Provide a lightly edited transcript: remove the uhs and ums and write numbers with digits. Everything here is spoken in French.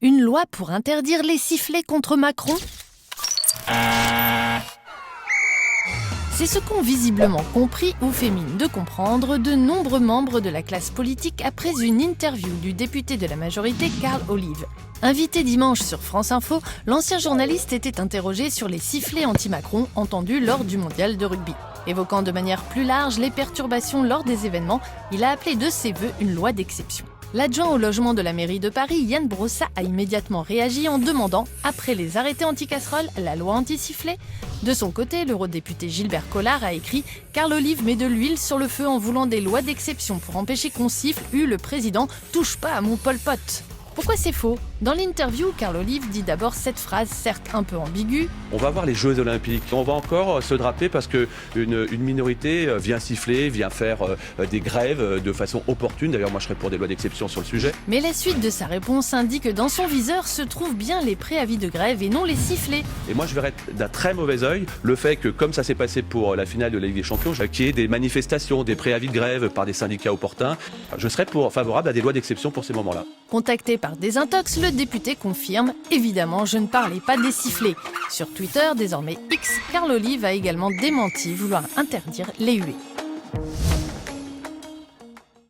Une loi pour interdire les sifflets contre Macron ? C'est ce qu'ont visiblement compris ou fait mine de comprendre de nombreux membres de la classe politique après une interview du député de la majorité Carl Olive. Invité dimanche sur France Info, l'ancien journaliste était interrogé sur les sifflets anti-Macron entendus lors du mondial de rugby. Évoquant de manière plus large les perturbations lors des événements, il a appelé de ses vœux une loi d'exception. L'adjoint au logement de la mairie de Paris, Yann Brossa, a immédiatement réagi en demandant, après les arrêtés anti-casseroles, la loi anti-sifflet. De son côté, l'eurodéputé Gilbert Collard a écrit « Carl Olive met de l'huile sur le feu en voulant des lois d'exception pour empêcher qu'on siffle, le président « touche pas à mon Pol Pot ». Pourquoi c'est faux ? Dans l'interview, Carl Olive dit d'abord cette phrase, certes un peu ambiguë. On va voir les Jeux Olympiques. On va encore se draper parce qu'une minorité vient siffler, vient faire des grèves de façon opportune. D'ailleurs, moi, je serais pour des lois d'exception sur le sujet. Mais la suite de sa réponse indique que dans son viseur se trouvent bien les préavis de grève et non les sifflets. Et moi, je verrais d'un très mauvais œil le fait que, comme ça s'est passé pour la finale de la Ligue des Champions, qu'il y ait des manifestations, des préavis de grève par des syndicats opportuns. Je serais favorable à des lois d'exception pour ces moments-là. Contacté par Désintox, le député confirme « Évidemment, je ne parlais pas des sifflets ». Sur Twitter, désormais X, Carl Olive a également démenti vouloir interdire les huées.